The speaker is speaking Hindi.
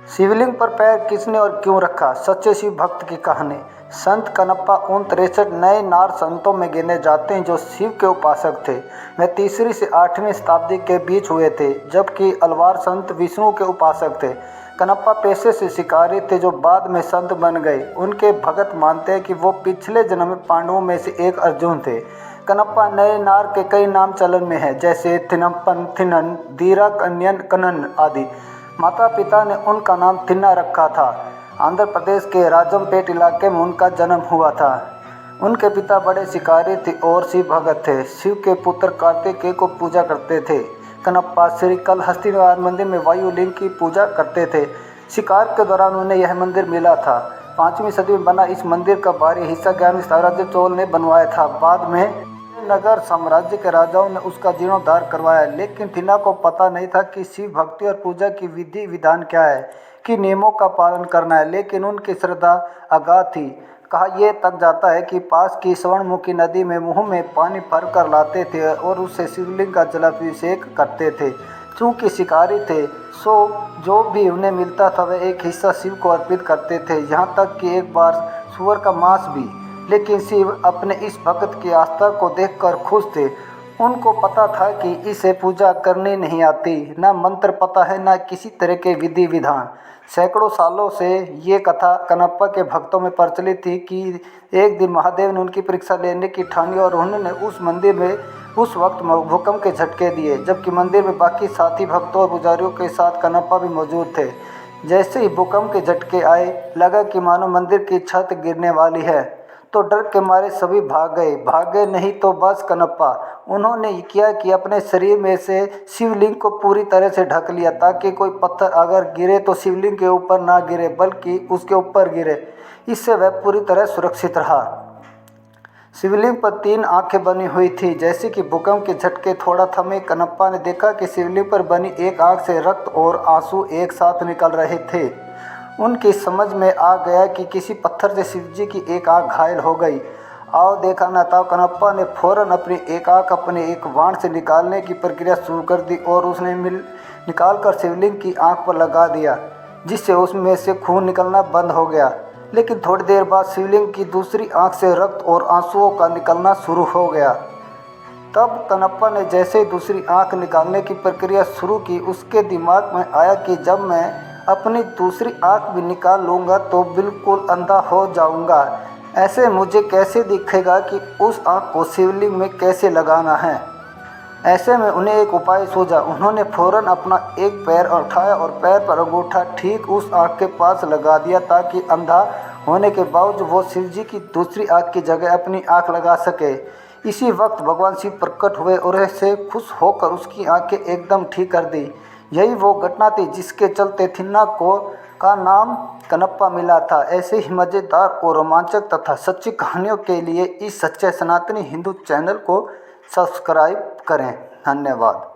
शिवलिंग पर पैर किसने और क्यों रखा? सच्चे शिव भक्त की कहानी। संत कनप्पा उन 63 नए नार संतों में गिने जाते हैं जो शिव के उपासक थे। वे 3री से 8वीं शताब्दी के बीच हुए थे, जबकि अलवार संत विष्णु के उपासक थे। कनप्पा पेशे से शिकारी थे जो बाद में संत बन गए। उनके भगत मानते हैं कि वो पिछले जन्म में पांडवों में से एक अर्जुन थे। कनप्पा नए नार के कई नाम चलन में हैं, जैसे थिनप्पन, थिनन, धीरा, कन्यन, कनन आदि। माता पिता ने उनका नाम थिन्ना रखा था। आंध्र प्रदेश के राजमपेट इलाके में उनका जन्म हुआ था। उनके पिता बड़े शिकारी थे और शिव भगत थे। शिव के पुत्र कार्तिकेय को पूजा करते थे। कनप्पा श्रीकालहस्ती मंदिर में वायुलिंग की पूजा करते थे। शिकार के दौरान उन्हें यह मंदिर मिला था। 5वीं सदी में बना इस मंदिर का बाहरी हिस्सा 11वीं साम्राज्य चोल ने बनवाया था। बाद में नगर साम्राज्य के राजाओं ने उसका जीर्णोद्धार करवाया, लेकिन थिन्ना को पता नहीं था कि शिव भक्ति और पूजा की विधि विधान क्या है, कि नियमों का पालन करना है। लेकिन उनकी श्रद्धा अगाध थी। कहा यह तक जाता है कि पास की स्वर्णमुखी नदी में मुंह में पानी भर कर लाते थे और उससे शिवलिंग का जलाभिषेक करते थे। चूँकि शिकारी थे, सो जो भी उन्हें मिलता था वह एक हिस्सा शिव को अर्पित करते थे, यहाँ तक कि एक बार सूअर का मांस भी। लेकिन शिव अपने इस भक्त की आस्था को देखकर खुश थे। उनको पता था कि इसे पूजा करनी नहीं आती, न मंत्र पता है, न किसी तरह के विधि विधान। सैकड़ों सालों से ये कथा कनप्पा के भक्तों में प्रचलित थी कि एक दिन महादेव ने उनकी परीक्षा लेने की ठानी और उन्होंने उस मंदिर में उस वक्त भूकंप के झटके दिए, जबकि मंदिर में बाकी साथी भक्तों और पुजारियों के साथ कनप्पा भी मौजूद थे। जैसे ही भूकंप के झटके आए, लगा कि मानो मंदिर की छत गिरने वाली है, तो डर के मारे सभी भाग गए नहीं तो बस कनप्पा। उन्होंने किया कि अपने शरीर में से शिवलिंग को पूरी तरह से ढक लिया, ताकि कोई पत्थर अगर गिरे तो शिवलिंग के ऊपर ना गिरे बल्कि उसके ऊपर गिरे। इससे वह पूरी तरह सुरक्षित रहा। शिवलिंग पर 3 आंखें बनी हुई थी। जैसे कि भूकंप के झटके थोड़ा थमे, कनप्पा ने देखा कि शिवलिंग पर बनी एक आंख से रक्त और आंसू एक साथ निकल रहे थे। उनकी समझ में आ गया कि किसी पत्थर से शिवजी की एक आंख घायल हो गई। आओ देखा न ताओ, कनप्पा ने फौरन अपनी एक आंख अपने एक वाण से निकालने की प्रक्रिया शुरू कर दी और उसने निकालकर शिवलिंग की आंख पर लगा दिया, जिससे उसमें से खून निकलना बंद हो गया। लेकिन थोड़ी देर बाद शिवलिंग की दूसरी आंख से रक्त और आंसुओं का निकलना शुरू हो गया। तब कनप्पा ने जैसे ही दूसरी आंख निकालने की प्रक्रिया शुरू की, उसके दिमाग में आया कि जब मैं अपनी दूसरी आंख भी निकाल लूँगा तो बिल्कुल अंधा हो जाऊँगा। ऐसे मुझे कैसे दिखेगा कि उस आंख को शिवलिंग में कैसे लगाना है। ऐसे में उन्हें एक उपाय सूझा। उन्होंने फौरन अपना एक पैर उठाया और पैर पर अंगूठा ठीक उस आंख के पास लगा दिया, ताकि अंधा होने के बावजूद वो शिवजी की दूसरी आंख की जगह अपनी आंख लगा सके। इसी वक्त भगवान शिव प्रकट हुए और ऐसे खुश होकर उसकी आंखें एकदम ठीक कर दी। यही वो घटना थी जिसके चलते थिन्ना को का नाम कनप्पा मिला था। ऐसे ही मज़ेदार और रोमांचक तथा सच्ची कहानियों के लिए इस सच्चे सनातनी हिंदू चैनल को सब्सक्राइब करें। धन्यवाद।